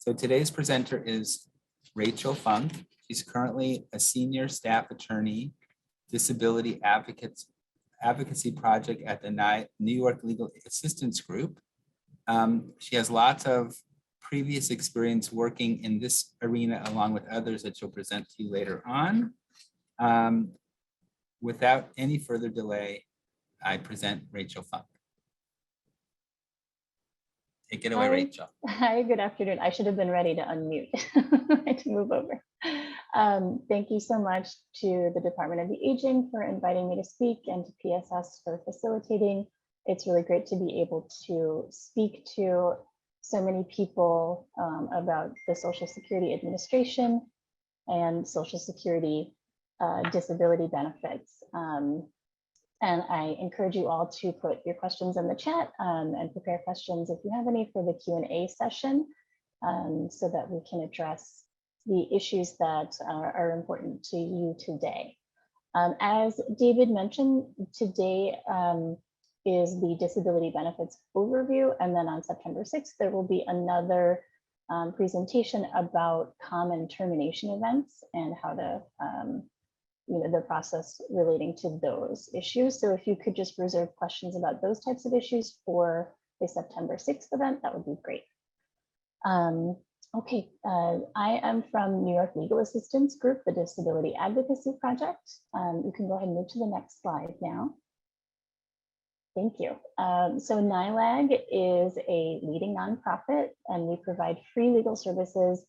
So today's presenter is Rachel Funk. She's currently a senior staff attorney, disability advocacy project at the New York Legal Assistance Group. She has lots of previous experience working in this arena along with others that she'll present to you later on. Without any further delay, I present Rachel Funk. Take it away, Hi. Rachel. Hi, good afternoon. I should have been ready to unmute. I had to move over. Thank you so much to the Department of the Aging for inviting me to speak and to PSS for facilitating. It's really great to be able to speak to so many people about the Social Security Administration and Social Security disability benefits. And I encourage you all to put your questions in the chat and prepare questions if you have any for the Q&A session so that we can address the issues that are important to you today. As David mentioned, today is the disability benefits overview, and then on September 6th, there will be another presentation about common termination events and how to the process relating to those issues. So if you could just reserve questions about those types of issues for the September 6th event, that would be great. Okay, I am from New York Legal Assistance Group, the Disability Advocacy Project. You can go ahead and move to the next slide now. Thank you. So NILAG is a leading nonprofit, and we provide free legal services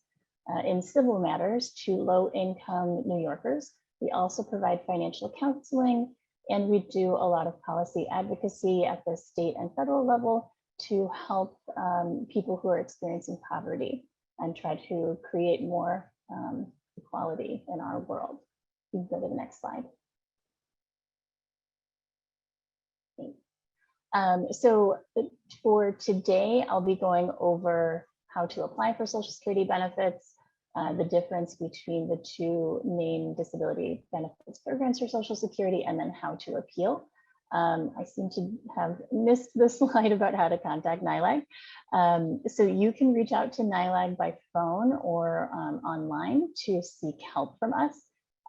in civil matters to low-income New Yorkers. We also provide financial counseling, and we do a lot of policy advocacy at the state and federal level to help people who are experiencing poverty and try to create more equality in our world. You can go to the next slide. So for today, I'll be going over how to apply for Social Security benefits, the difference between the two main disability benefits programs for Social Security, and then how to appeal. I seem to have missed the slide about how to contact NILAG. So you can reach out to NILAG by phone or online to seek help from us.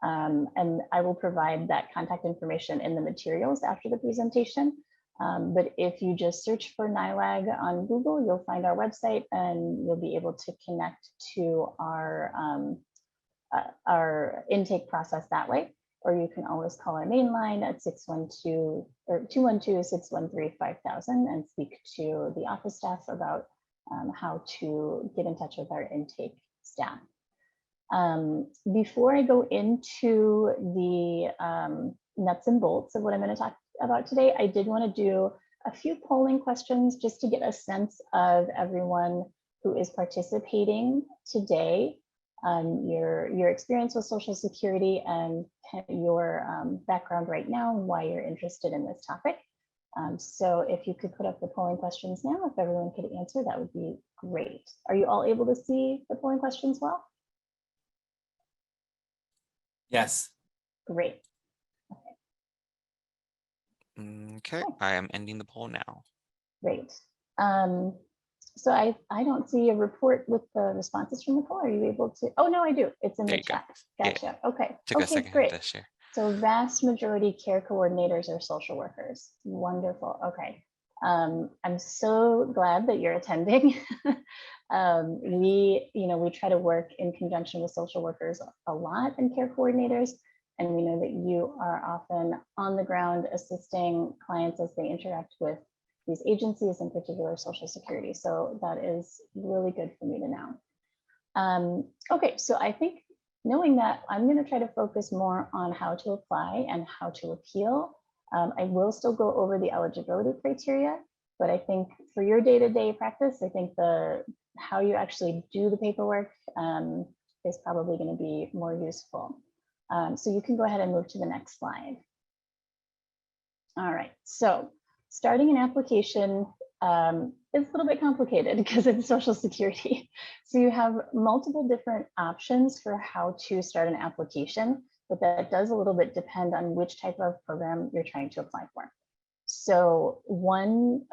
And I will provide that contact information in the materials after the presentation. But if you just search for NILAG on Google, you'll find our website and you'll be able to connect to our intake process that way. Or you can always call our main line at 612 or 212-613-5000 and speak to the office staff about how to get in touch with our intake staff. Before I go into the nuts and bolts of what I'm going to talk about today, I did want to do a few polling questions just to get a sense of everyone who is participating today, your experience with Social Security and your background right now and why you're interested in this topic. So if you could put up the polling questions now, if everyone could answer, that would be great. Are you all able to see the polling questions well? Yes. Great. Okay, I am ending the poll now. Great. So I don't see a report with the responses from the poll. Are you able to? Oh, no, I do. It's in the chat. Gotcha. Yeah. Okay. Took a second great. to share. So vast majority care coordinators are social workers. Wonderful. Okay. I'm so glad that you're attending. We try to work in conjunction with social workers a lot and care coordinators. And we know that you are often on the ground assisting clients as they interact with these agencies, in particular Social Security. So that is really good for me to know. Okay, so I think knowing that, I'm going to try to focus more on how to apply and how to appeal. I will still go over the eligibility criteria, but I think for your day-to-day practice, I think how you actually do the paperwork is probably going to be more useful. So you can go ahead and move to the next slide. All right, so starting an application is a little bit complicated because it's Social Security. So you have multiple different options for how to start an application, but that does a little bit depend on which type of program you're trying to apply for. So one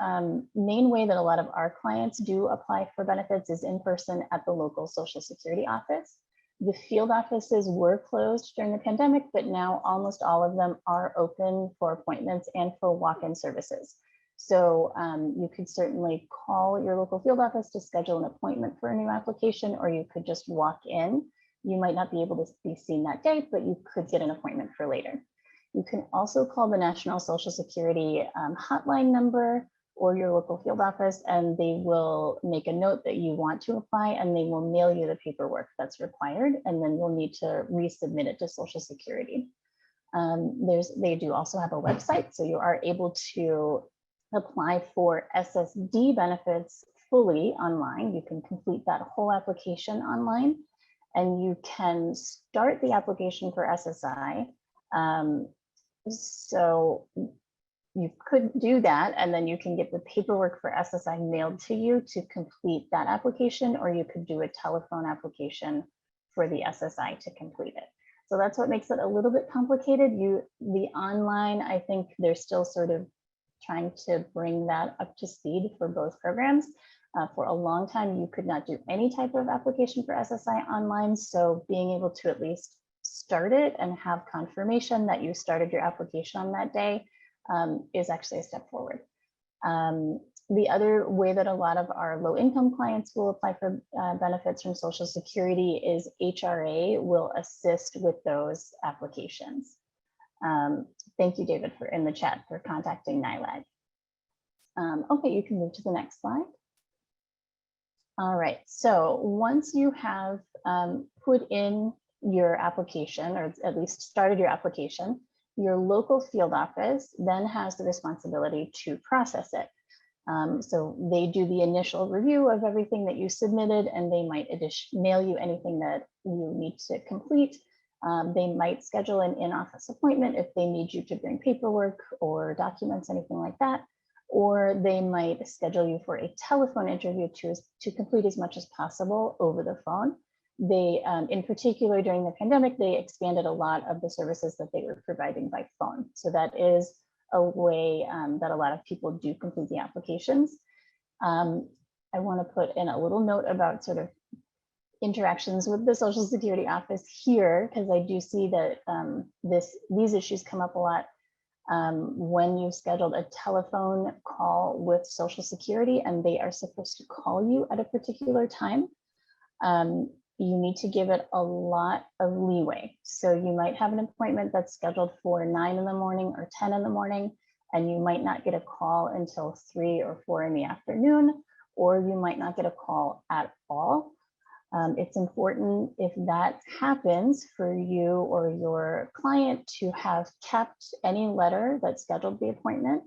main way that a lot of our clients do apply for benefits is in person at the local Social Security office. The field offices were closed during the pandemic, but now almost all of them are open for appointments and for walk-in services. So you could certainly call your local field office to schedule an appointment for a new application, or you could just walk in. You might not be able to be seen that day, but you could get an appointment for later. You can also call the National Social Security hotline number or your local field office, and they will make a note that you want to apply, and they will mail you the paperwork that's required, and then you'll need to resubmit it to Social Security. They do also have a website, so you are able to apply for SSD benefits fully online. You can complete that whole application online, and you can start the application for SSI. So you could do that, and then you can get the paperwork for SSI mailed to you to complete that application, or you could do a telephone application for the SSI to complete it. So that's what makes it a little bit complicated. The online, I think they're still sort of trying to bring that up to speed for both programs. For a long time, you could not do any type of application for SSI online. So being able to at least start it and have confirmation that you started your application on that day is actually a step forward. The other way that a lot of our low income clients will apply for benefits from Social Security is HRA will assist with those applications. Thank you, David, in the chat for contacting NILAG. Okay, you can move to the next slide. All right, so once you have put in your application, or at least started your application, your local field office then has the responsibility to process it. So they do the initial review of everything that you submitted, and they might mail you anything that you need to complete. They might schedule an in-office appointment if they need you to bring paperwork or documents, anything like that. Or they might schedule you for a telephone interview to complete as much as possible over the phone. They, in particular during the pandemic, they expanded a lot of the services that they were providing by phone. So that is a way that a lot of people do complete the applications. I want to put in a little note about sort of interactions with the Social Security office here, because I do see that these issues come up a lot when you've scheduled a telephone call with Social Security and they are supposed to call you at a particular time. You need to give it a lot of leeway. So you might have an appointment that's scheduled for 9 in the morning or 10 in the morning, and you might not get a call until 3 or 4 in the afternoon, or you might not get a call at all. It's important, if that happens, for you or your client to have kept any letter that scheduled the appointment,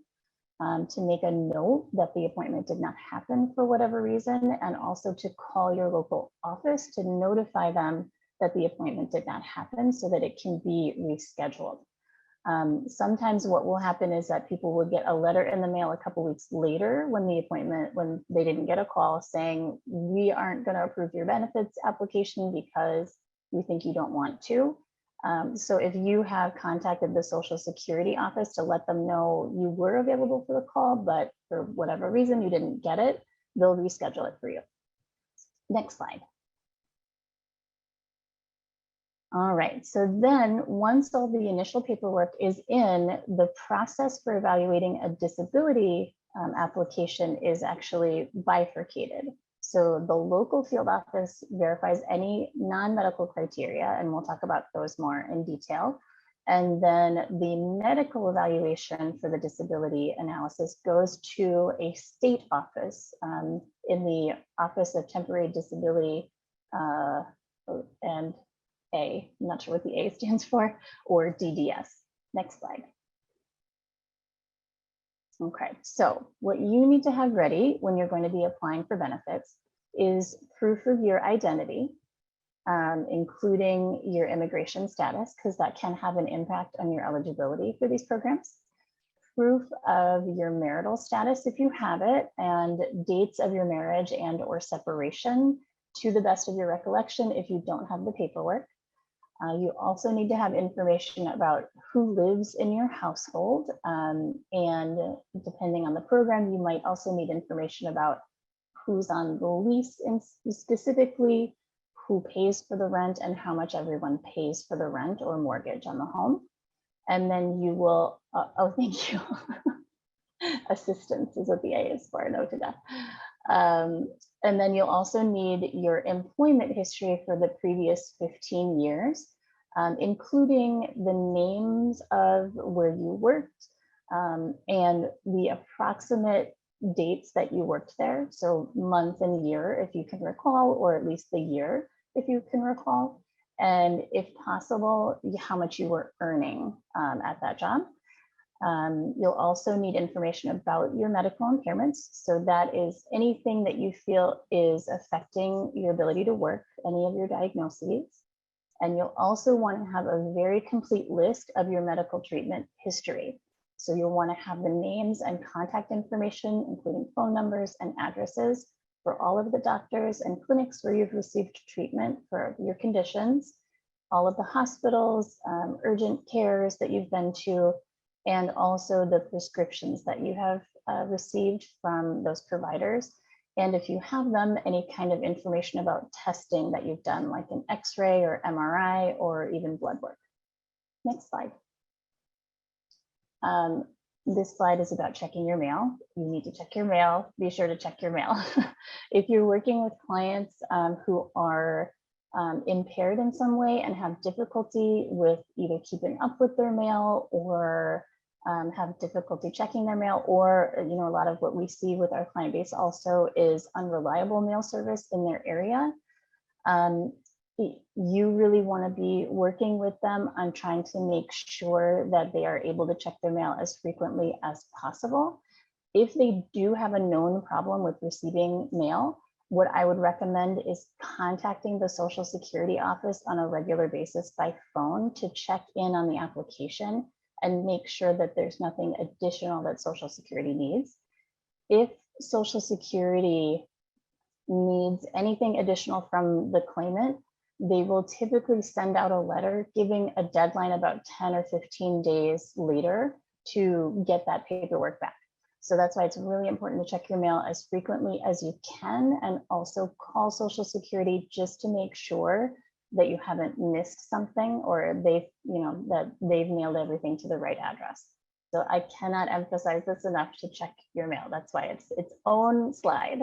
to make a note that the appointment did not happen for whatever reason, and also to call your local office to notify them that the appointment did not happen so that it can be rescheduled. Sometimes what will happen is that people will get a letter in the mail a couple weeks later when they didn't get a call saying, we aren't going to approve your benefits application because we think you don't want to. So if you have contacted the Social Security office to let them know you were available for the call, but for whatever reason you didn't get it, they'll reschedule it for you. Next slide. All right, so then once all the initial paperwork is in, the process for evaluating a disability application is actually bifurcated. So the local field office verifies any non-medical criteria, and we'll talk about those more in detail. And then the medical evaluation for the disability analysis goes to a state office in the Office of Temporary Disability and I'm not sure what the A stands for, or DDS. Next slide. Okay, so what you need to have ready when you're going to be applying for benefits is proof of your identity, including your immigration status, because that can have an impact on your eligibility for these programs. Proof of your marital status, if you have it, and dates of your marriage and or separation to the best of your recollection if you don't have the paperwork. You also need to have information about who lives in your household. And depending on the program, you might also need information about who's on the lease, and specifically who pays for the rent and how much everyone pays for the rent or mortgage on the home. And then you will, oh, thank you. Assistance is what the A is for, no to death. And then you'll also need your employment history for the previous 15 years, including the names of where you worked and the approximate dates that you worked there. So month and year, if you can recall, or at least the year, if you can recall. And if possible, how much you were earning at that job. You'll also need information about your medical impairments. So that is anything that you feel is affecting your ability to work, any of your diagnoses. And you'll also want to have a very complete list of your medical treatment history. So you'll want to have the names and contact information, including phone numbers and addresses for all of the doctors and clinics where you've received treatment for your conditions, all of the hospitals, urgent cares that you've been to, and also the prescriptions that you have received from those providers. And if you have them, any kind of information about testing that you've done, like an X-ray or MRI or even blood work. Next slide. This slide is about checking your mail. You need to check your mail. Be sure to check your mail. If you're working with clients who are impaired in some way and have difficulty with either keeping up with their mail or have difficulty checking their mail, or a lot of what we see with our client base also is unreliable mail service in their area. You really want to be working with them on trying to make sure that they are able to check their mail as frequently as possible. If they do have a known problem with receiving mail, what I would recommend is contacting the Social Security office on a regular basis by phone to check in on the application and make sure that there's nothing additional that Social Security needs. If Social Security needs anything additional from the claimant, they will typically send out a letter giving a deadline about 10 or 15 days later to get that paperwork back. So that's why it's really important to check your mail as frequently as you can, and also call Social Security just to make sure that you haven't missed something, or that they've mailed everything to the right address. So I cannot emphasize this enough to check your mail. That's why it's its own slide.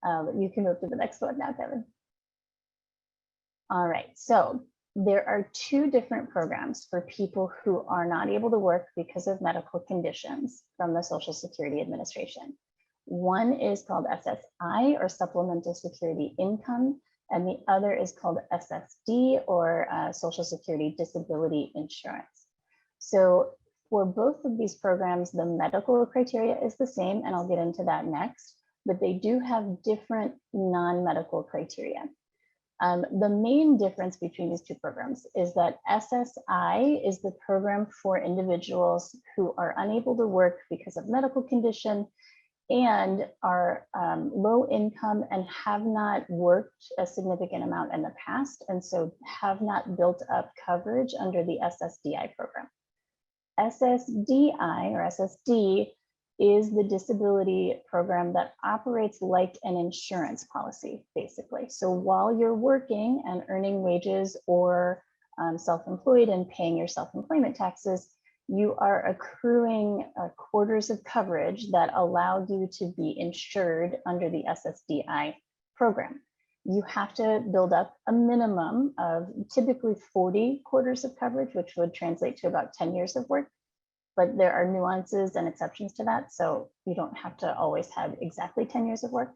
You can move to the next one now, Kevin. All right, so there are two different programs for people who are not able to work because of medical conditions from the Social Security Administration. One is called SSI, or Supplemental Security Income, and the other is called SSD, or Social Security Disability Insurance. So for both of these programs, the medical criteria is the same, and I'll get into that next, but they do have different non-medical criteria. The main difference between these two programs is that SSI is the program for individuals who are unable to work because of medical condition and are low income and have not worked a significant amount in the past, and so have not built up coverage under the SSDI program. SSDI, or SSD, is the disability program that operates like an insurance policy, basically. So while you're working and earning wages or self-employed and paying your self-employment taxes, you are accruing quarters of coverage that allow you to be insured under the SSDI program. You have to build up a minimum of typically 40 quarters of coverage, which would translate to about 10 years of work. But there are nuances and exceptions to that. So you don't have to always have exactly 10 years of work.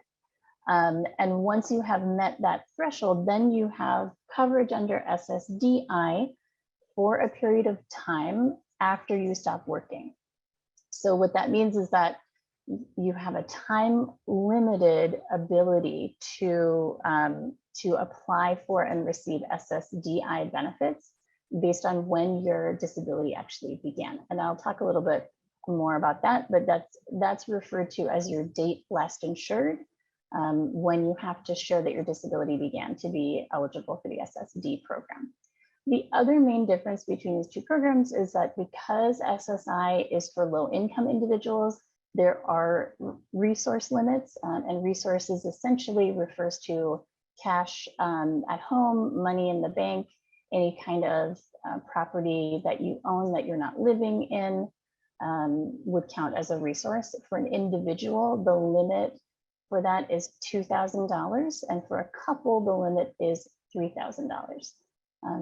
And once you have met that threshold, then you have coverage under SSDI for a period of time after you stop working. So what that means is that you have a time limited ability to apply for and receive SSDI benefits based on when your disability actually began. And I'll talk a little bit more about that, but that's referred to as your date last insured, when you have to show that your disability began to be eligible for the SSD program. The other main difference between these two programs is that because SSI is for low income individuals, there are resource limits, and resources essentially refers to cash at home, money in the bank, any kind of property that you own that you're not living in would count as a resource. For an individual, the limit for that is $2,000, and for a couple, the limit is $3,000.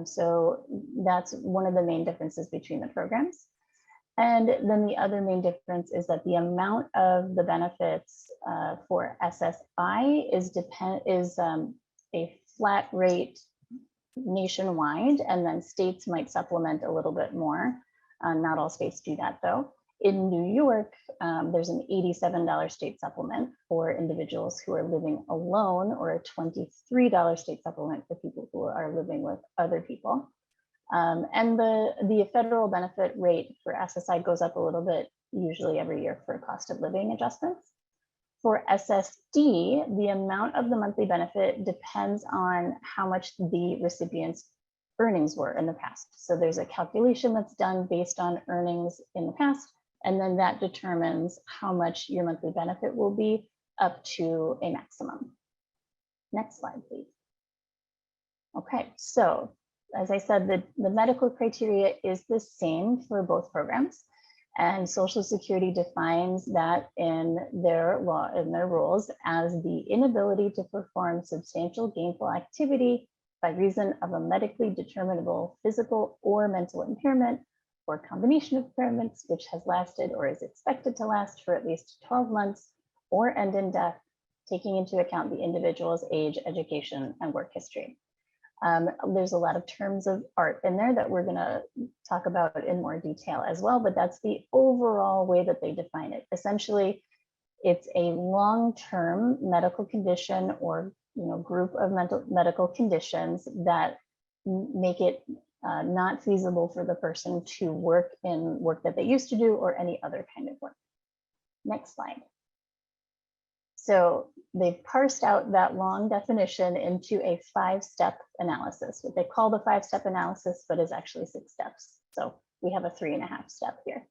So that's one of the main differences between the programs. And then the other main difference is that the amount of the benefits for SSI is a flat rate nationwide, and then states might supplement a little bit more. Not all states do that though. In New York, there's an $87 state supplement for individuals who are living alone, or a $23 state supplement for people who are living with other people. And the federal benefit rate for SSI goes up a little bit, usually every year for cost of living adjustments. For SSD, the amount of the monthly benefit depends on how much the recipient's earnings were in the past. So there's a calculation that's done based on earnings in the past, and then that determines how much your monthly benefit will be up to a maximum. Next slide, please. Okay, so as I said, the medical criteria is the same for both programs, and Social Security defines that in their law, in their rules, as the inability to perform substantial gainful activity by reason of a medically determinable physical or mental impairment, or combination of impairments which has lasted or is expected to last for at least 12 months or end in death, taking into account the individual's age, education, and work history. There's a lot of terms of art in there that we're going to talk about in more detail as well, but that's the overall way that they define it. Essentially, it's a long-term medical condition or group of medical conditions that make it not feasible for the person to work in work that they used to do or any other kind of work. Next slide. So they've parsed out that long definition into a 5-step analysis, what they call the 5-step analysis, but is actually 6 steps. So we have a 3.5 step here.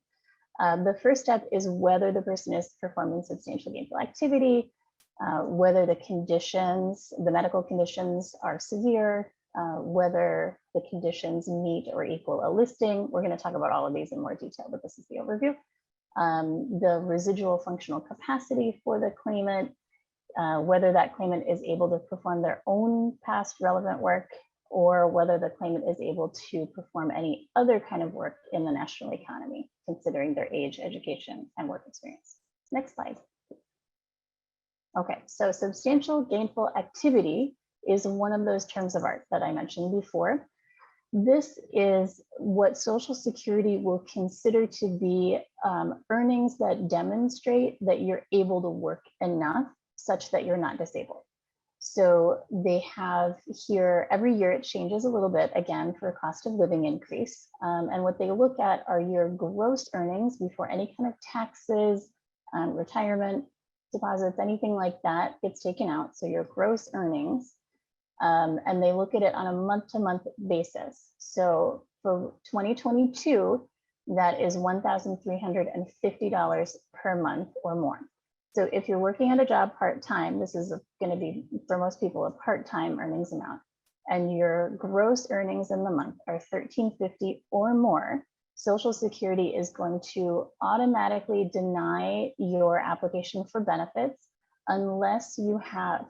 The first step is whether the person is performing substantial gainful activity, whether the conditions, the medical conditions are severe, whether the conditions meet or equal a listing. We're going to talk about all of these in more detail, but this is the overview. The residual functional capacity for the claimant, whether that claimant is able to perform their own past relevant work, or whether the claimant is able to perform any other kind of work in the national economy, considering their age, education, and work experience. Next slide. Okay, so substantial gainful activity is one of those terms of art that I mentioned before. This is what Social Security will consider to be earnings that demonstrate that you're able to work enough such that you're not disabled. So they have here, every year it changes a little bit, again, for cost of living increase. And what they look at are your gross earnings before any kind of taxes, retirement deposits, anything like that gets taken out. So your gross earnings. And they look at it on a month-to-month basis. So for 2022, that is $1,350 per month or more. So if you're working at a job part-time, this is going to be, for most people, a part-time earnings amount, and your gross earnings in the month are $1,350 or more, Social Security is going to automatically deny your application for benefits unless you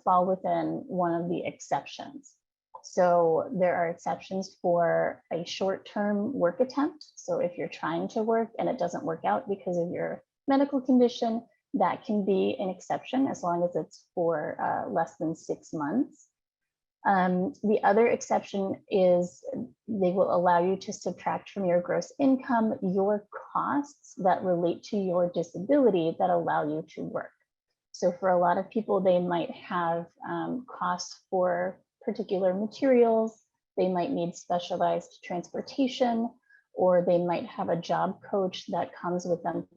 fall within one of the exceptions. So there are exceptions for a short-term work attempt. So if you're trying to work and it doesn't work out because of your medical condition, that can be an exception as long as it's for less than 6 months. The other exception is they will allow you to subtract from your gross income your costs that relate to your disability that allow you to work. So for a lot of people, they might have costs for particular materials, they might need specialized transportation, or they might have a job coach that comes with them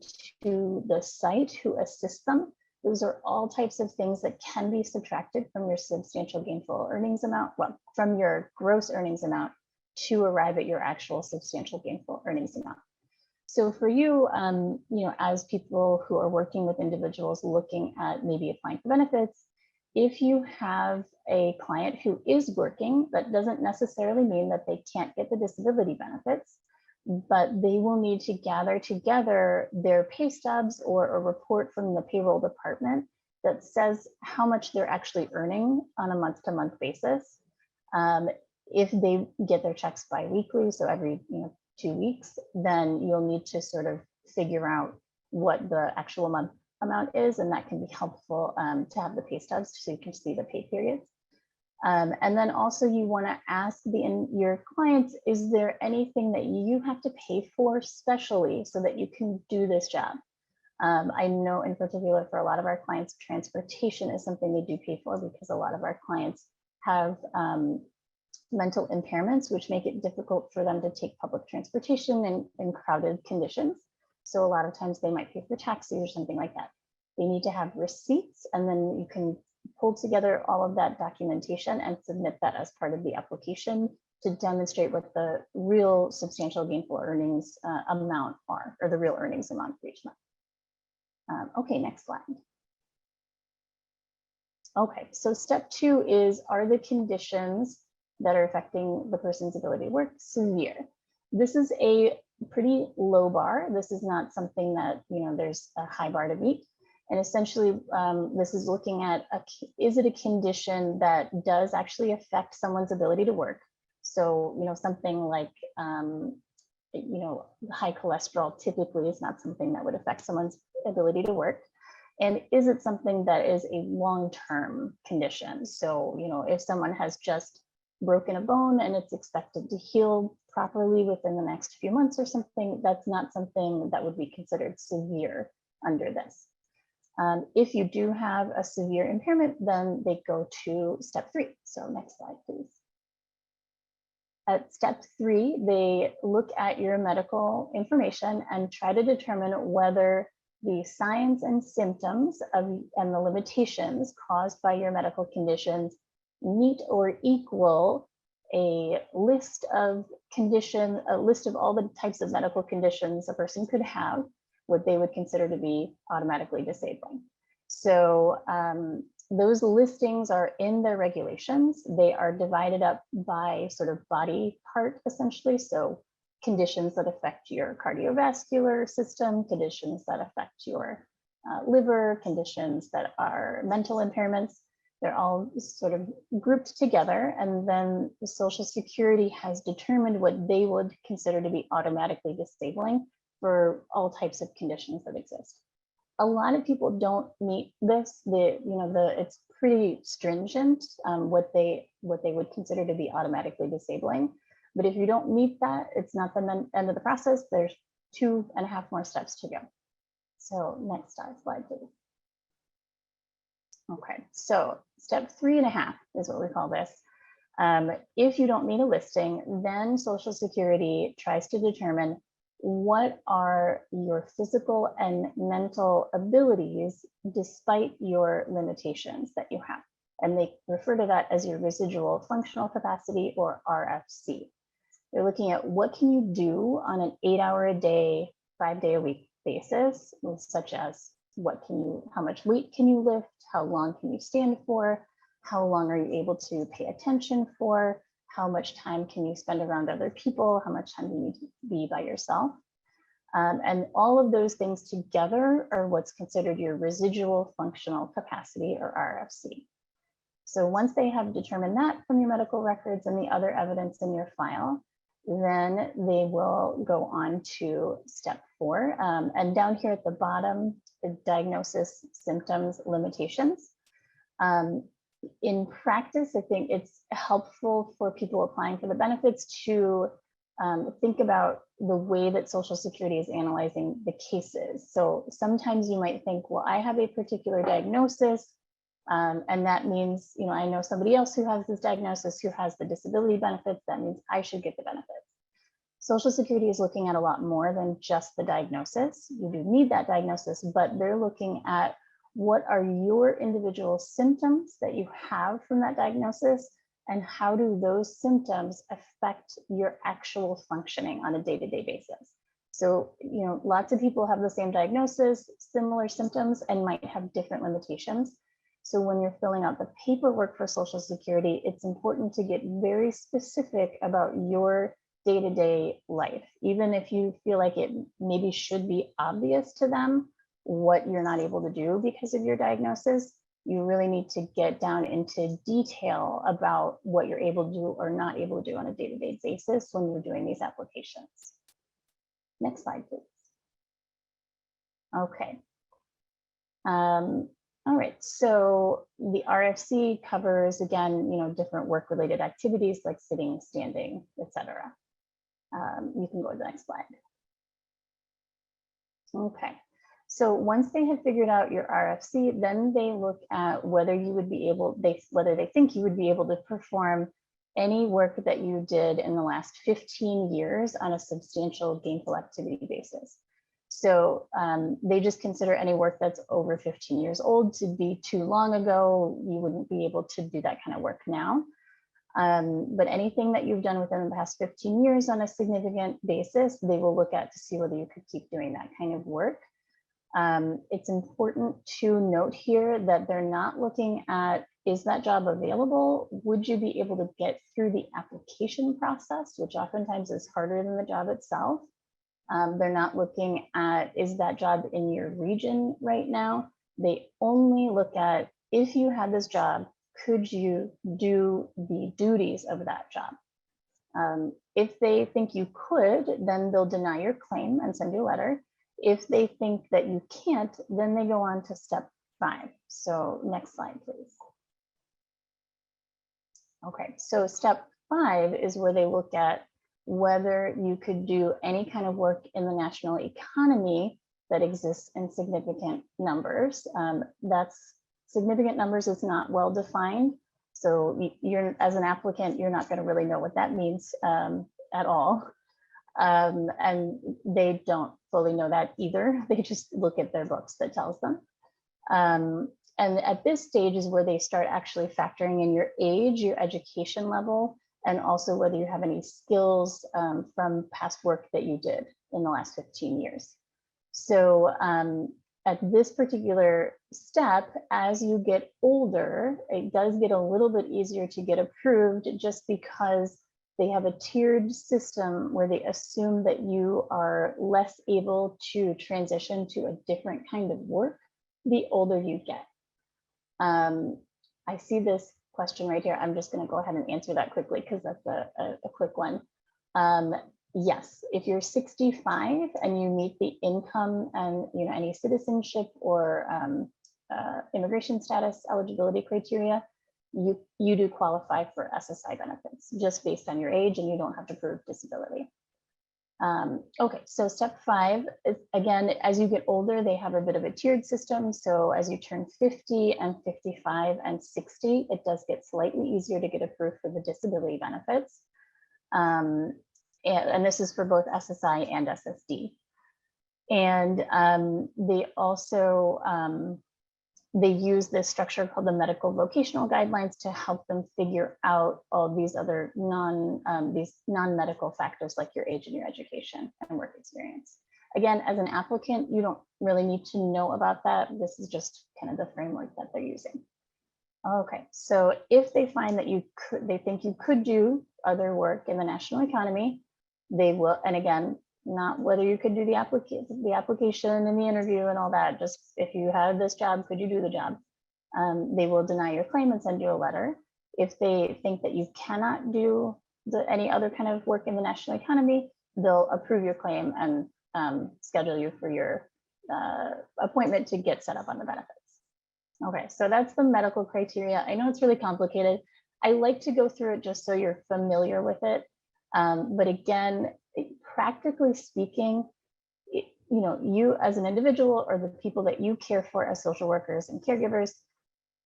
to the site who assists them. Those are all types of things that can be subtracted from your substantial gainful earnings amount, well, from your gross earnings amount to arrive at your actual substantial gainful earnings amount. So for you, as people who are working with individuals looking at maybe applying for benefits, if you have a client who is working, that doesn't necessarily mean that they can't get the disability benefits, but they will need to gather together their pay stubs or a report from the payroll department that says how much they're actually earning on a month-to-month basis. If they get their checks biweekly, so every 2 weeks, then you'll need to sort of figure out what the actual month amount is, and that can be helpful to have the pay stubs so you can see the pay periods. And then also you want to ask your clients, is there anything that you have to pay for specially so that you can do this job? I know in particular for a lot of our clients, transportation is something they do pay for because a lot of our clients have mental impairments, which make it difficult for them to take public transportation in crowded conditions. So a lot of times they might pay for taxis or something like that. They need to have receipts, and then you can pull together all of that documentation and submit that as part of the application to demonstrate what the real substantial gainful earnings amount are, or the real earnings amount for each month. Okay, next slide. Okay, so step 2 is, are the conditions that are affecting the person's ability to work severe? This is a pretty low bar. This is not something that, there's a high bar to meet. And essentially, this is looking at, is it a condition that does actually affect someone's ability to work? So, something like, high cholesterol typically is not something that would affect someone's ability to work. And is it something that is a long-term condition? So, if someone has just broken a bone and it's expected to heal properly within the next few months or something, that's not something that would be considered severe under this. If you do have a severe impairment, then they go to step 3. So next slide, please. At step 3, they look at your medical information and try to determine whether the signs and symptoms and the limitations caused by your medical conditions meet or equal a list of all the types of medical conditions a person could have, what they would consider to be automatically disabling. So those listings are in their regulations. They are divided up by sort of body part, essentially. So conditions that affect your cardiovascular system, conditions that affect your liver, conditions that are mental impairments. They're all sort of grouped together, and then the Social Security has determined what they would consider to be automatically disabling for all types of conditions that exist. A lot of people don't meet this. It's pretty stringent what they would consider to be automatically disabling. But if you don't meet that, it's not the end of the process. There's 2.5 more steps to go. So next slide, please. Okay, so step 3.5 is what we call this. If you don't meet a listing, then Social Security tries to determine what are your physical and mental abilities despite your limitations that you have. And they refer to that as your residual functional capacity, or RFC. They're looking at what can you do on an 8-hour-a-day, 5-day-a-week basis, such as how much weight can you lift, how long can you stand for, how long are you able to pay attention for, how much time can you spend around other people, how much time do you need to be by yourself. And all of those things together are what's considered your residual functional capacity, or RFC. So once they have determined that from your medical records and the other evidence in your file, then they will go on to step 4. And down here at the bottom, the diagnosis, symptoms, limitations. In practice, I think it's helpful for people applying for the benefits to think about the way that Social Security is analyzing the cases. So sometimes you might think, well, I have a particular diagnosis, and that means, I know somebody else who has this diagnosis who has the disability benefits. That means I should get the benefits. Social Security is looking at a lot more than just the diagnosis. You do need that diagnosis, but they're looking at what are your individual symptoms that you have from that diagnosis, and how do those symptoms affect your actual functioning on a day-to-day basis. So, lots of people have the same diagnosis, similar symptoms, and might have different limitations. So when you're filling out the paperwork for Social Security, it's important to get very specific about your day-to-day life, even if you feel like it maybe should be obvious to them what you're not able to do because of your diagnosis. You really need to get down into detail about what you're able to do or not able to do on a day-to-day basis when you're doing these applications. Next slide, please. Okay. All right, so the RFC covers, again, different work-related activities like sitting, standing, etc. You can go to the next slide. Okay, so once they have figured out your RFC, then they look at whether you would be able, whether they think you would be able to perform any work that you did in the last 15 years on a substantial gainful activity basis. So they just consider any work that's over 15 years old to be too long ago. You wouldn't be able to do that kind of work now. But anything that you've done within the past 15 years on a significant basis, they will look at to see whether you could keep doing that kind of work. It's important to note here that they're not looking at, is that job available? Would you be able to get through the application process, which oftentimes is harder than the job itself? They're not looking at, is that job in your region right now? They only look at, if you had this job, could you do the duties of that job? If they think you could, then they'll deny your claim and send you a letter. If they think that you can't, then they go on to step 5. So next slide, please. Okay, so step 5 is where they look at whether you could do any kind of work in the national economy that exists in significant numbers. That's significant numbers is not well defined. So you're, as an applicant, you're not going to really know what that means at all. And they don't fully know that either. They just look at their books that tells them. And at this stage is where they start actually factoring in your age, your education level, and also whether you have any skills from past work that you did in the last 15 years. So at this particular step, as you get older, it does get a little bit easier to get approved just because they have a tiered system where they assume that you are less able to transition to a different kind of work the older you get. I see this question right here. I'm just going to go ahead and answer that quickly because that's a quick one. Yes, if you're 65 and you meet the income and any citizenship or immigration status eligibility criteria, you do qualify for SSI benefits just based on your age, and you don't have to prove disability. Okay, so step 5 is, again, as you get older, they have a bit of a tiered system. So as you turn 50 and 55 and 60, it does get slightly easier to get approved for the disability benefits. And this is for both SSI and SSD. And they also, they use this structure called the medical vocational guidelines to help them figure out all these other non-medical factors like your age and your education and work experience. Again, as an applicant, you don't really need to know about that. This is just kind of the framework that they're using. Okay, so if they find that they think you could do other work in the national economy, they will, and again, not whether you could do the application and the interview and all that, just if you had this job, could you do the job? They will deny your claim and send you a letter. If they think that you cannot do any other kind of work in the national economy, they'll approve your claim and schedule you for your appointment to get set up on the benefits. Okay, so that's the medical criteria. I know it's really complicated. I like to go through it just so you're familiar with it. But again, practically speaking, you as an individual or the people that you care for as social workers and caregivers,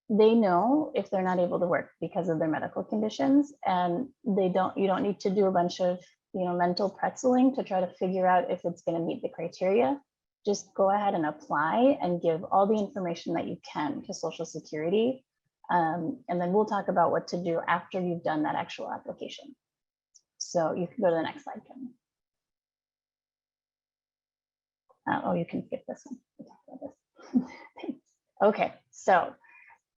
they know if they're not able to work because of their medical conditions, and you don't need to do a bunch of mental pretzeling to try to figure out if it's going to meet the criteria. Just go ahead and apply and give all the information that you can to Social Security. And then we'll talk about what to do after you've done that actual application. So you can go to the next slide, Kevin. Oh, you can skip this one. We'll talk about this. Thanks. Okay, so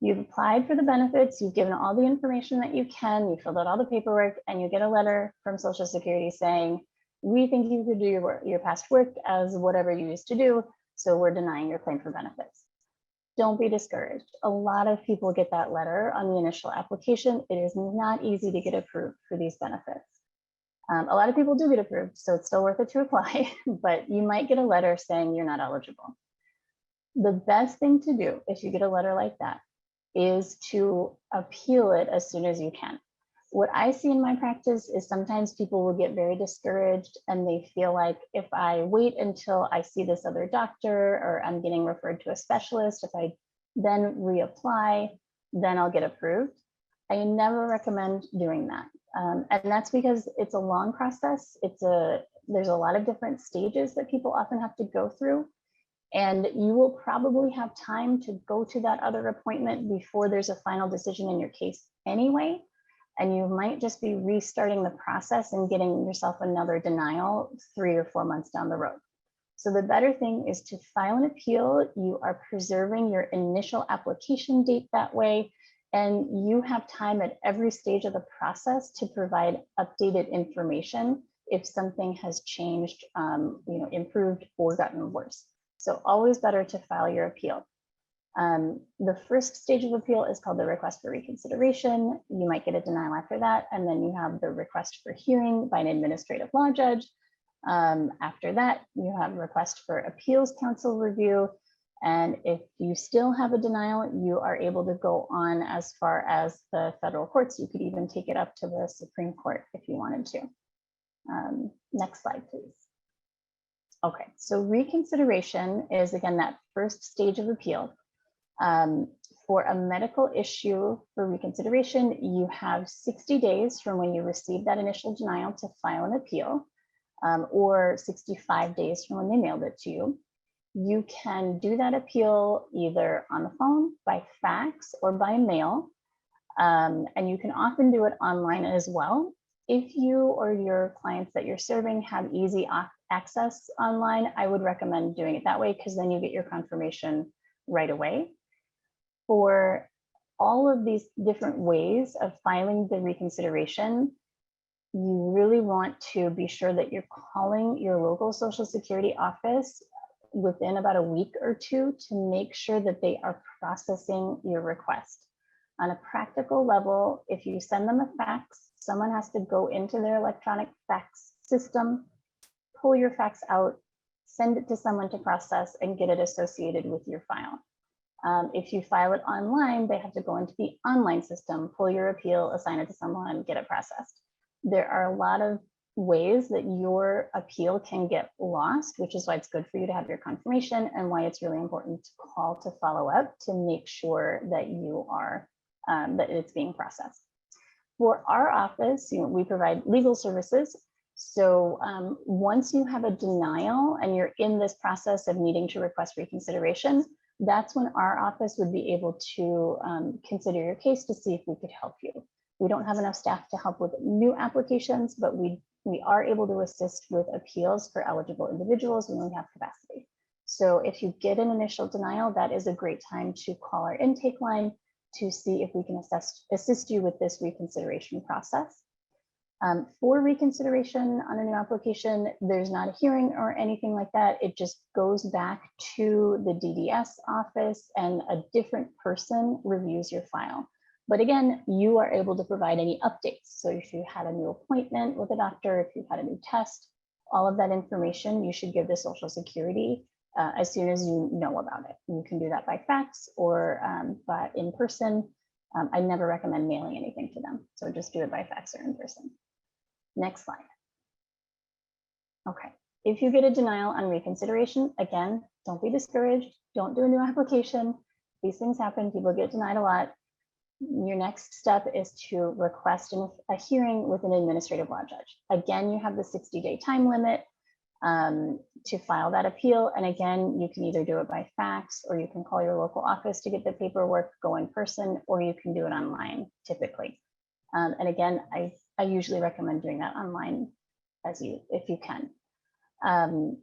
you've applied for the benefits, you've given all the information that you can, you filled out all the paperwork, and you get a letter from Social Security saying, we think you could do your past work as whatever you used to do, so we're denying your claim for benefits. Don't be discouraged. A lot of people get that letter on the initial application. It is not easy to get approved for these benefits. A lot of people do get approved, so it's still worth it to apply, but you might get a letter saying you're not eligible. The best thing to do if you get a letter like that is to appeal it as soon as you can. What I see in my practice is sometimes people will get very discouraged and they feel like if I wait until I see this other doctor or I'm getting referred to a specialist, if I then reapply, then I'll get approved. I never recommend doing that. And that's because it's a long process. There's a lot of different stages that people often have to go through. And you will probably have time to go to that other appointment before there's a final decision in your case anyway. And you might just be restarting the process and getting yourself another denial 3 or 4 months down the road. So the better thing is to file an appeal. You are preserving your initial application date that way. And you have time at every stage of the process to provide updated information if something has changed, improved or gotten worse. So always better to file your appeal. The first stage of appeal is called the request for reconsideration. You might get a denial after that, and then you have the request for hearing by an administrative law judge. After that, you have request for appeals counsel review. And if you still have a denial, you are able to go on as far as the federal courts. You could even take it up to the Supreme Court if you wanted to. Next slide, please. Okay, so reconsideration is, again, that first stage of appeal. For a medical issue for reconsideration, you have 60 days from when you receive that initial denial to file an appeal, or 65 days from when they mailed it to you. You can do that appeal either on the phone, by fax, or by mail. And you can often do it online as well. If you or your clients that you're serving have easy access online, I would recommend doing it that way because then you get your confirmation right away. For all of these different ways of filing the reconsideration, you really want to be sure that you're calling your local Social Security office within about a week or two to make sure that they are processing your request. On a practical level, if you send them a fax, someone has to go into their electronic fax system, pull your fax out, send it to someone to process, and get it associated with your file. If you file it online, they have to go into the online system, pull your appeal, assign it to someone, get it processed. There are a lot of ways that your appeal can get lost, which is why it's good for you to have your confirmation and why it's really important to call to follow up to make sure that you are, that it's being processed. For our office, we provide legal services. So once you have a denial and you're in this process of needing to request reconsideration, that's when our office would be able to consider your case to see if we could help you. We don't have enough staff to help with new applications, but we are able to assist with appeals for eligible individuals when we have capacity. So if you get an initial denial, that is a great time to call our intake line to see if we can assist you with this reconsideration process. For reconsideration on a new application, there's not a hearing or anything like that. It just goes back to the DDS office and a different person reviews your file. But again, you are able to provide any updates. So if you had a new appointment with a doctor, if you had a new test, all of that information you should give to Social Security as soon as you know about it. You can do that by fax or by in person. I never recommend mailing anything to them. So just do it by fax or in person. Next slide. Okay, if you get a denial on reconsideration, again, don't be discouraged. Don't do a new application. These things happen, people get denied a lot. Your next step is to request a hearing with an administrative law judge. Again, you have the 60-day time limit. to file that appeal. And again, you can either do it by fax, or you can call your local office to get the paperwork, go in person, or you can do it online typically. And again, I usually recommend doing that online if you can.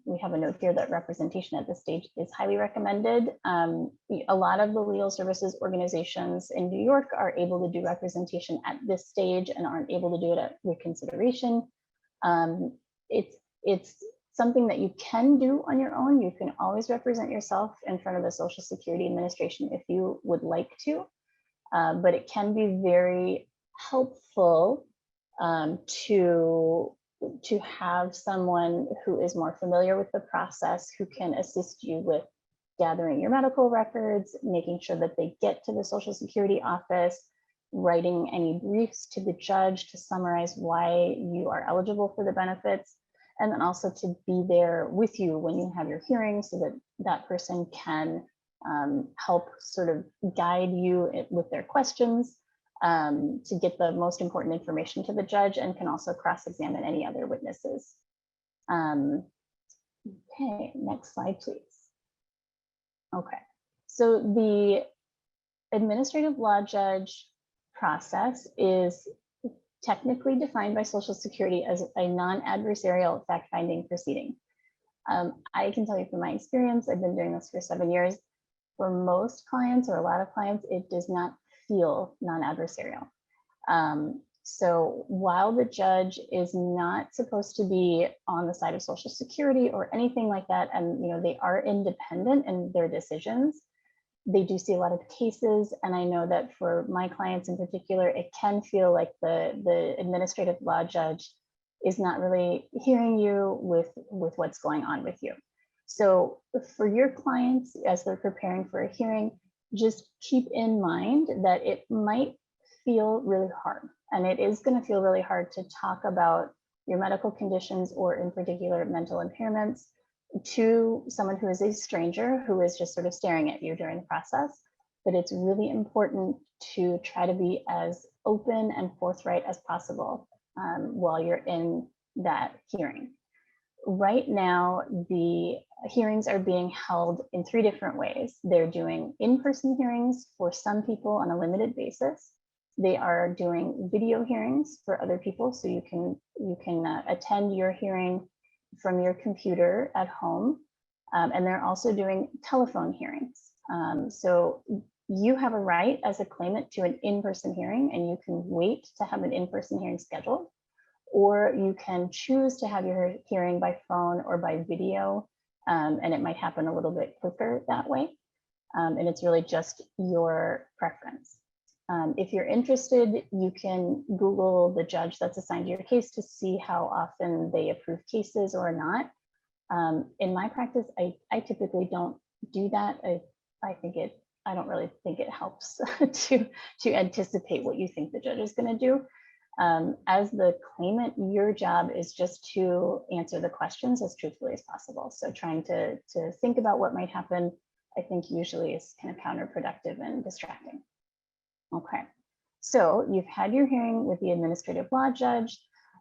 We have a note here that representation at this stage is highly recommended. A lot of the legal services organizations in New York are able to do representation at this stage and aren't able to do it at reconsideration. It's something that you can do on your own. You can always represent yourself in front of the Social Security Administration if you would like to, but it can be very helpful to have someone who is more familiar with the process, who can assist you with gathering your medical records, making sure that they get to the Social Security office, writing any briefs to the judge to summarize why you are eligible for the benefits, and then also to be there with you when you have your hearing so that that person can help sort of guide you with their questions to get the most important information to the judge, and can also cross-examine any other witnesses. Okay, next slide, please. Okay, so the administrative law judge process is technically defined by Social Security as a non-adversarial fact-finding proceeding. I can tell you from my experience, I've been doing this for 7 years. For most clients, or a lot of clients, it does not feel non-adversarial. So while the judge is not supposed to be on the side of Social Security or anything like that, and they are independent in their decisions, they do see a lot of cases. And I know that for my clients in particular, it can feel like the administrative law judge is not really hearing you with what's going on with you. So for your clients, as they're preparing for a hearing, just keep in mind that it might feel really hard, and it is going to feel really hard to talk about your medical conditions, or in particular mental impairments, to someone who is a stranger who is just sort of staring at you during the process. But it's really important to try to be as open and forthright as possible while you're in that hearing. Right now, the hearings are being held in 3 different ways. They're doing in-person hearings for some people on a limited basis. They are doing video hearings for other people, so you can attend your hearing from your computer at home. And they're also doing telephone hearings. So you have a right as a claimant to an in-person hearing, and you can wait to have an in-person hearing scheduled, or you can choose to have your hearing by phone or by video, and it might happen a little bit quicker that way. And it's really just your preference. If you're interested, you can Google the judge that's assigned to your case to see how often they approve cases or not. In my practice, I typically don't do that. I don't really think it helps to anticipate what you think the judge is going to do. As the claimant, your job is just to answer the questions as truthfully as possible. So trying to think about what might happen, I think usually is kind of counterproductive and distracting. Okay, so you've had your hearing with the administrative law judge,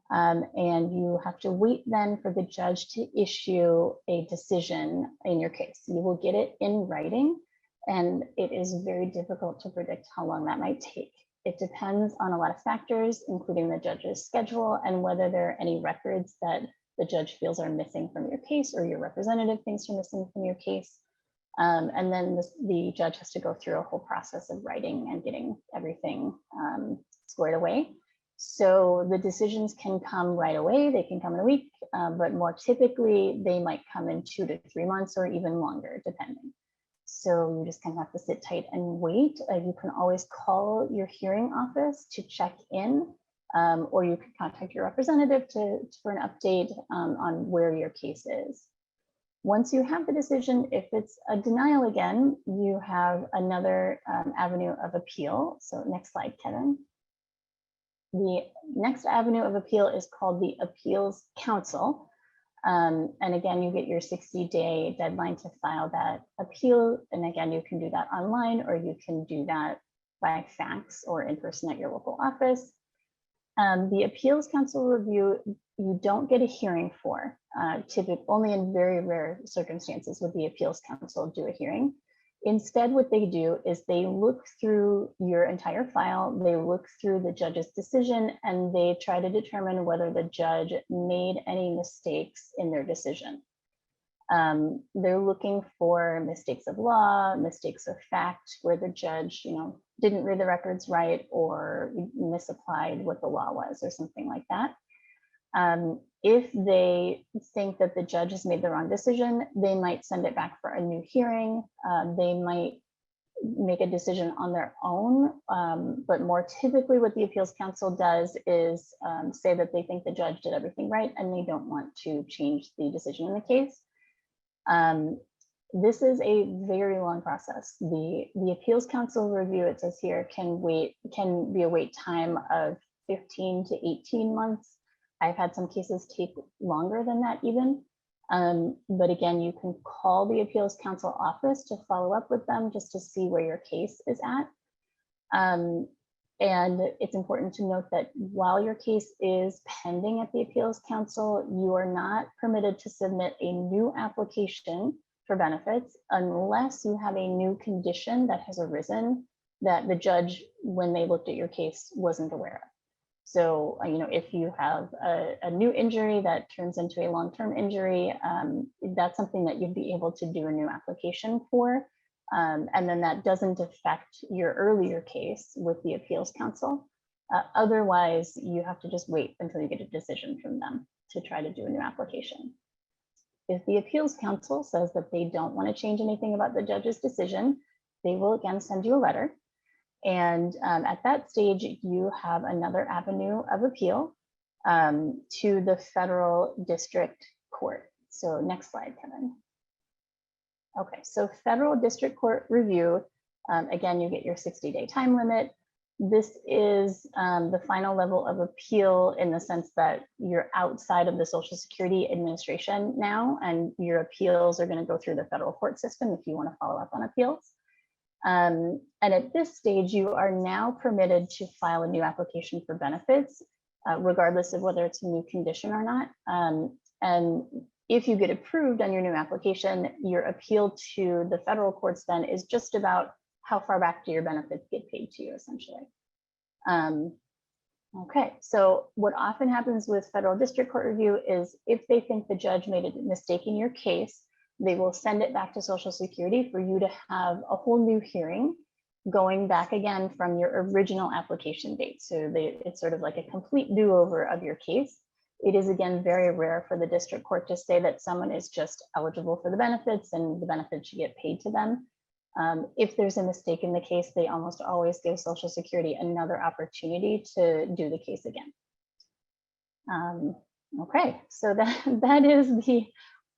and you have to wait then for the judge to issue a decision in your case. You will get it in writing, and it is very difficult to predict how long that might take. It depends on a lot of factors, including the judge's schedule and whether there are any records that the judge feels are missing from your case, or your representative thinks are missing from your case. And then the judge has to go through a whole process of writing and getting everything squared away. So the decisions can come right away. They can come in a week, but more typically they might come in 2 to 3 months or even longer, depending. So you just kind of have to sit tight and wait. You can always call your hearing office to check in, or you can contact your representative for an update on where your case is. Once you have the decision, if it's a denial again, you have another avenue of appeal. So next slide, Kevin. The next avenue of appeal is called the Appeals Council. And again, you get your 60-day deadline to file that appeal. And again, you can do that online, or you can do that by fax or in person at your local office. The Appeals Council review, you don't get a hearing for. Typically, only in very rare circumstances would the Appeals Council do a hearing. Instead, what they do is they look through your entire file, they look through the judge's decision, and they try to determine whether the judge made any mistakes in their decision. They're looking for mistakes of law, mistakes of fact, where the judge, didn't read the records right or misapplied what the law was or something like that. If they think that the judge has made the wrong decision, they might send it back for a new hearing. They might make a decision on their own, but more typically what the Appeals Council does is say that they think the judge did everything right and they don't want to change the decision in the case. This is a very long process. The Appeals Council review, it says here, can be a wait time of 15 to 18 months. I've had some cases take longer than that even. But again, you can call the Appeals Council office to follow up with them just to see where your case is at. And it's important to note that while your case is pending at the Appeals Council, you are not permitted to submit a new application for benefits unless you have a new condition that has arisen that the judge, when they looked at your case, wasn't aware of. So, if you have a new injury that turns into a long-term injury, that's something that you'd be able to do a new application for. And then that doesn't affect your earlier case with the Appeals Council. Otherwise, you have to just wait until you get a decision from them to try to do a new application. If the Appeals Council says that they don't want to change anything about the judge's decision, they will again send you a letter. And at that stage, you have another avenue of appeal to the federal district court. So next slide, Kevin. Okay, so federal district court review, again, you get your 60-day time limit. This is the final level of appeal in the sense that you're outside of the Social Security Administration now, and your appeals are going to go through the federal court system if you want to follow up on appeals. And at this stage, you are now permitted to file a new application for benefits, regardless of whether it's a new condition or not. And if you get approved on your new application, your appeal to the federal courts then is just about how far back do your benefits get paid to you, essentially. Okay, so what often happens with federal district court review is if they think the judge made a mistake in your case, they will send it back to Social Security for you to have a whole new hearing going back again from your original application date. So it's sort of like a complete do-over of your case. It is again very rare for the district court to say that someone is just eligible for the benefits and the benefits should get paid to them. If there's a mistake in the case, they almost always give Social Security another opportunity to do the case again. Okay, so that is the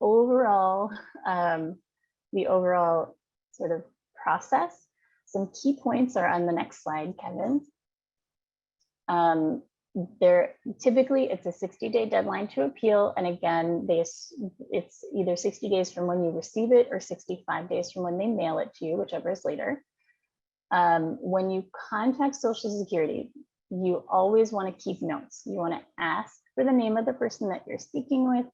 overall sort of process. Some key points are on the next slide, Kevin. Typically it's a 60-day deadline to appeal, and again, it's either 60 days from when you receive it or 65 days from when they mail it to you, whichever is later. When you contact Social Security, you always want to keep notes. You want to ask for the name of the person that you're speaking with.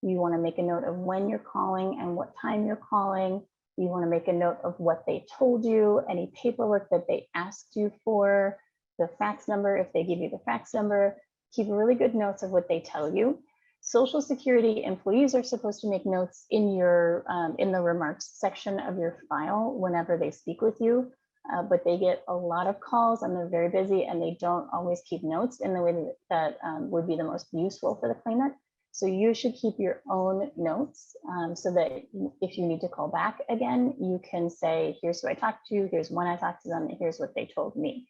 You want to make a note of when you're calling and what time you're calling. You want to make a note of what they told you, any paperwork that they asked you for, the fax number, if they give you the fax number. Keep really good notes of what they tell you. Social Security employees are supposed to make notes in the remarks section of your file whenever they speak with you, but they get a lot of calls and they're very busy and they don't always keep notes in the way that would be the most useful for the claimant. So you should keep your own notes so that if you need to call back again, you can say, here's who I talked to, here's when I talked to them, and here's what they told me.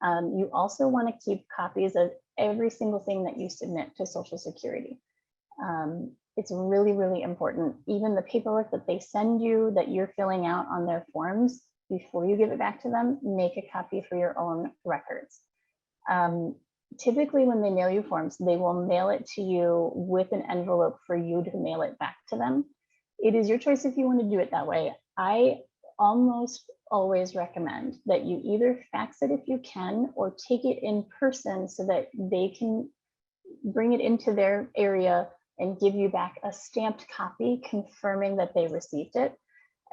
You also want to keep copies of every single thing that you submit to Social Security. It's really, really important. Even the paperwork that they send you that you're filling out on their forms, before you give it back to them, make a copy for your own records. Typically, when they mail you forms, they will mail it to you with an envelope for you to mail it back to them. It is your choice if you want to do it that way. I almost always recommend that you either fax it if you can, or take it in person so that they can bring it into their area and give you back a stamped copy confirming that they received it.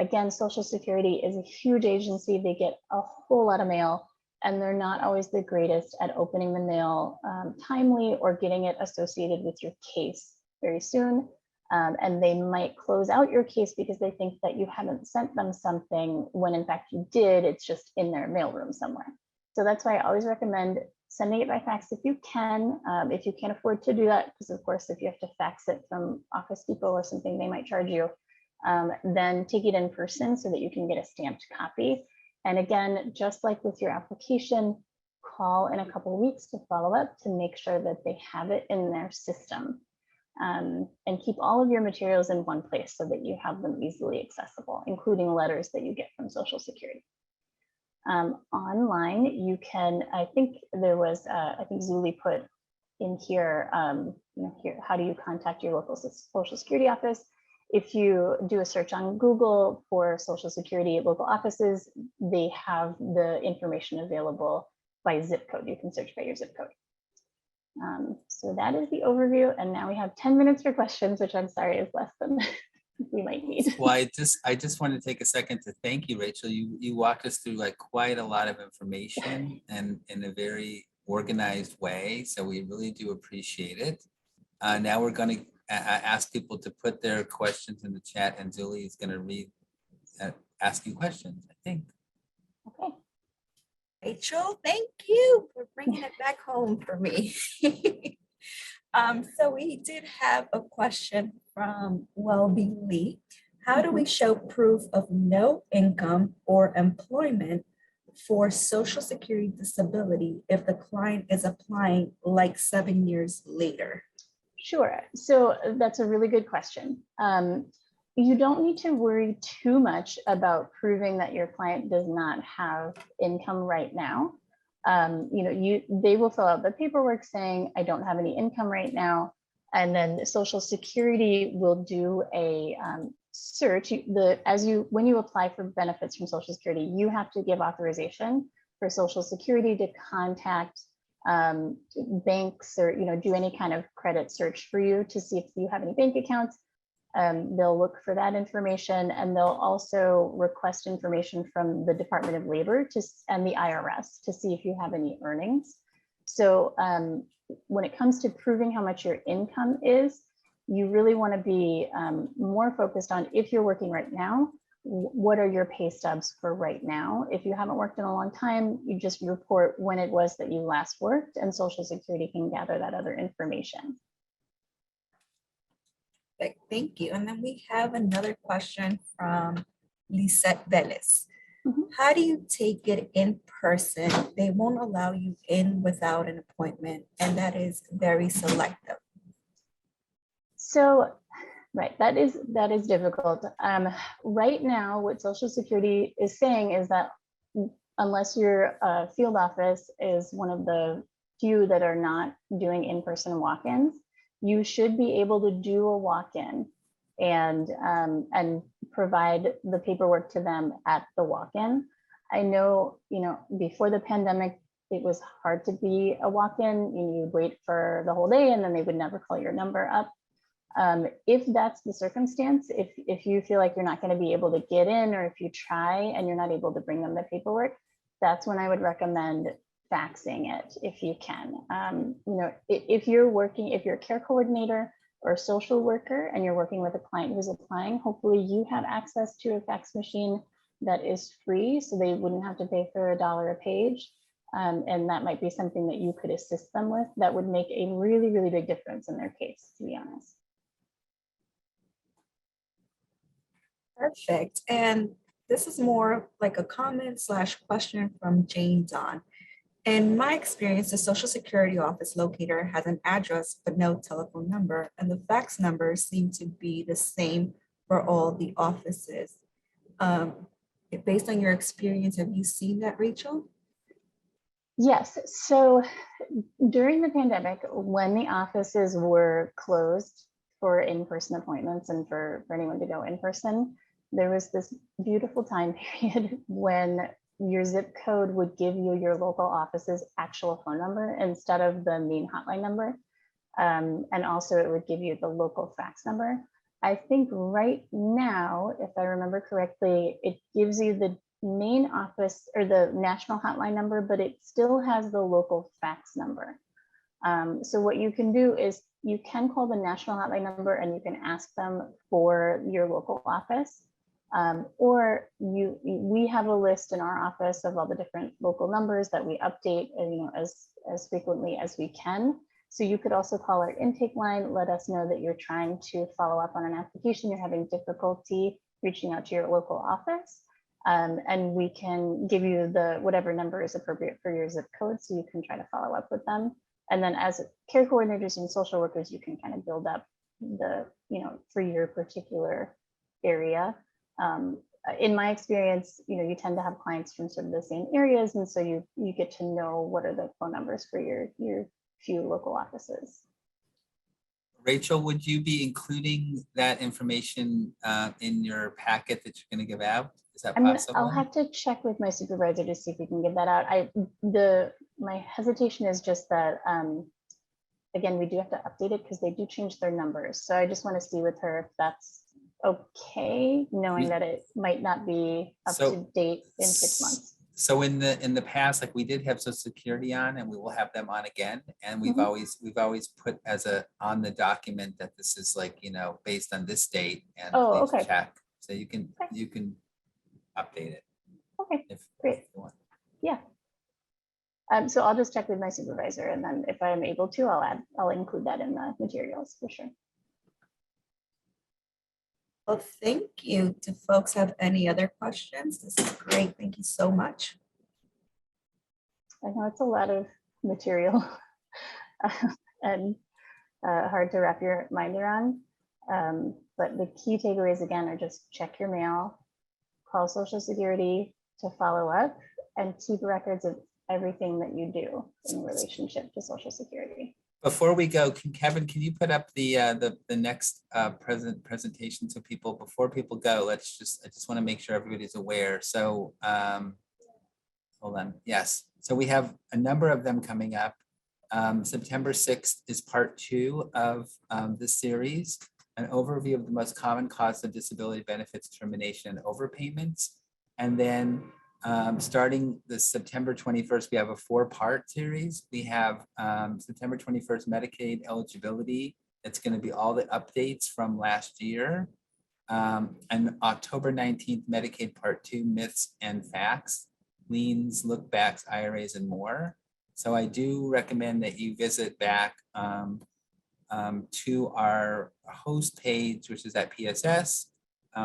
Again, Social Security is a huge agency. They get a whole lot of mail, and they're not always the greatest at opening the mail timely or getting it associated with your case very soon. And they might close out your case because they think that you haven't sent them something when in fact you did. It's just in their mailroom somewhere. So that's why I always recommend sending it by fax if you can. If you can't afford to do that, because of course, if you have to fax it from Office Depot or something, they might charge you. Then take it in person so that you can get a stamped copy. And again, just like with your application, call in a couple of weeks to follow up to make sure that they have it in their system. And keep all of your materials in one place so that you have them easily accessible, including letters that you get from Social Security. Online, you can, I think there was, I think Zuli put in here, here, how do you contact your local Social Security office? If you do a search on Google for Social Security local offices, they have the information available by zip code. You can search by your zip code. So that is the overview. And now we have 10 minutes for questions, which I'm sorry is less than we might need. Well, I just want to take a second to thank you, Rachel. You walked us through like quite a lot of information and in a very organized way. So we really do appreciate it. Now we're going to ask people to put their questions in the chat, and Julie is going to read, ask you questions, I think. Okay. Rachel, thank you for bringing it back home for me. So we did have a question from Wellbeing Lee. How do we show proof of no income or employment for Social Security disability if the client is applying like 7 years later? Sure. So that's a really good question. You don't need to worry too much about proving that your client does not have income right now. They will fill out the paperwork saying, I don't have any income right now. And then Social Security will do a search. When you apply for benefits from Social Security, you have to give authorization for Social Security to contact banks or do any kind of credit search for you to see if you have any bank accounts. They'll look for that information, and they'll also request information from the Department of Labor and the IRS to see if you have any earnings. So when it comes to proving how much your income is, you really want to be more focused on, if you're working right now, what are your pay stubs for right now? If you haven't worked in a long time, you just report when it was that you last worked, and Social Security can gather that other information. Thank you. And then we have another question from Lisette Velez. How do you take it in person? They won't allow you in without an appointment, and that is very selective. So, right, that is difficult. Right now, what Social Security is saying is that unless your field office is one of the few that are not doing in-person walk-ins, you should be able to do a walk-in and provide the paperwork to them at the walk-in. I know, before the pandemic, it was hard to be a walk-in. You'd wait for the whole day and then they would never call your number up. If that's the circumstance, if you feel like you're not going to be able to get in, or if you try and you're not able to bring them the paperwork, that's when I would recommend faxing it if you can. If you're a care coordinator or a social worker and you're working with a client who's applying, hopefully you have access to a fax machine that is free, so they wouldn't have to pay for $1 a page. And that might be something that you could assist them with. That would make a really, really big difference in their case, to be honest. Perfect. And this is more like a comment / question from Jane Don. In my experience, the Social Security office locator has an address but no telephone number, and the fax numbers seem to be the same for all the offices. Based on your experience, have you seen that, Rachel? Yes. So during the pandemic, when the offices were closed for in-person appointments and for anyone to go in person, there was this beautiful time period when your zip code would give you your local office's actual phone number instead of the main hotline number. And also it would give you the local fax number. I think right now, if I remember correctly, it gives you the main office or the national hotline number, but it still has the local fax number. So what you can do is you can call the national hotline number and you can ask them for your local office. Or we have a list in our office of all the different local numbers that we update, as frequently as we can. So you could also call our intake line, let us know that you're trying to follow up on an application, you're having difficulty reaching out to your local office. And we can give you the whatever number is appropriate for your zip code, so you can try to follow up with them. And then as care coordinators and social workers, you can kind of build up the, for your particular area. In my experience, you tend to have clients from sort of the same areas. And so you get to know what are the phone numbers for your few local offices. Rachel, would you be including that information in your packet that you're going to give out? Is that possible? I'll have to check with my supervisor to see if we can give that out. My hesitation is just that, again, we do have to update it because they do change their numbers. So I just want to see with her if that's okay, knowing that it might not be up to date in 6 months. So in the past, like we did have Social Security on, and we will have them on again. And we've always put on the document that this is based on this date, and please okay. check. So you can update it. Okay, If great. you want. Yeah. So I'll just check with my supervisor, and then if I'm able to, I'll include that in the materials for sure. Well, thank you. Do folks have any other questions? This is great. Thank you so much. I know it's a lot of material and hard to wrap your mind around. But the key takeaways, again, are just check your mail, call Social Security to follow up, and keep records of everything that you do in relationship to Social Security. Before we go, Kevin, can you put up the next presentation so before people go, I just want to make sure everybody's aware. So hold on. Yes. So we have a number of them coming up. September 6th is part 2 of this series, an overview of the most common cause of disability benefits termination and overpayments. And then starting the September 21st, we have a 4-part series. We have September 21st, Medicaid eligibility. It's going to be all the updates from last year. And October 19th, Medicaid Part 2, myths and facts, liens, look backs, IRAs, and more. So I do recommend that you visit back to our host page, which is at PSS.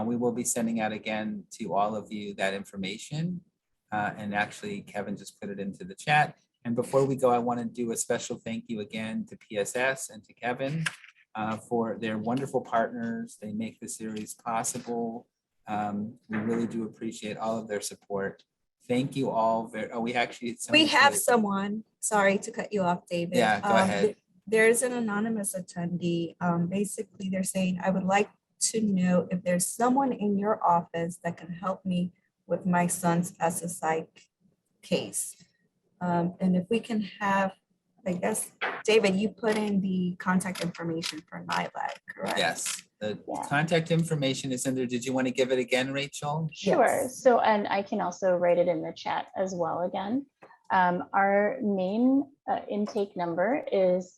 We will be sending out again to all of you that information. And actually, Kevin just put it into the chat. And before we go, I want to do a special thank you again to PSS and to Kevin for their wonderful partners. They make the series possible. We really do appreciate all of their support. Thank you all. We have someone, sorry to cut you off, David. Yeah, go ahead. There's an anonymous attendee. Basically, they're saying, I would like to know if there's someone in your office that can help me with my son's SSI case. And if we can have, I guess, David, you put in the contact information for NILAG, correct? Yes, the contact information is in there. Did you want to give it again, Rachel? Sure. Yes. So, and I can also write it in the chat as well again. Our main intake number is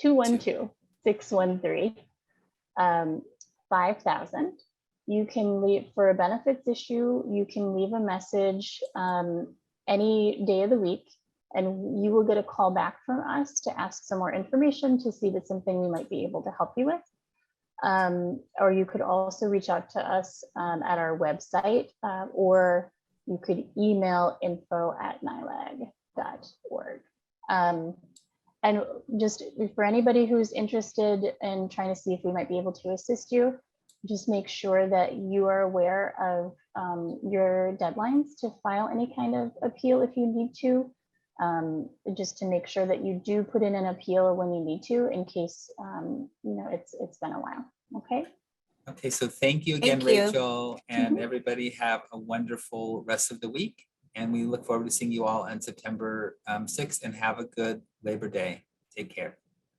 212-613-5000. You can leave for a benefits issue. You can leave a message any day of the week, and you will get a call back from us to ask some more information to see if it's something we might be able to help you with. Or you could also reach out to us at our website, or you could email info@nilag.org. And just for anybody who's interested in trying to see if we might be able to assist you, just make sure that you are aware of your deadlines to file any kind of appeal if you need to, just to make sure that you do put in an appeal when you need to, in case it's been a while. Okay. Okay, so thank you again, Thank you. Rachel, and Mhm. everybody have a wonderful rest of the week. And we look forward to seeing you all on September 6th, and have a good Labor Day. Take care.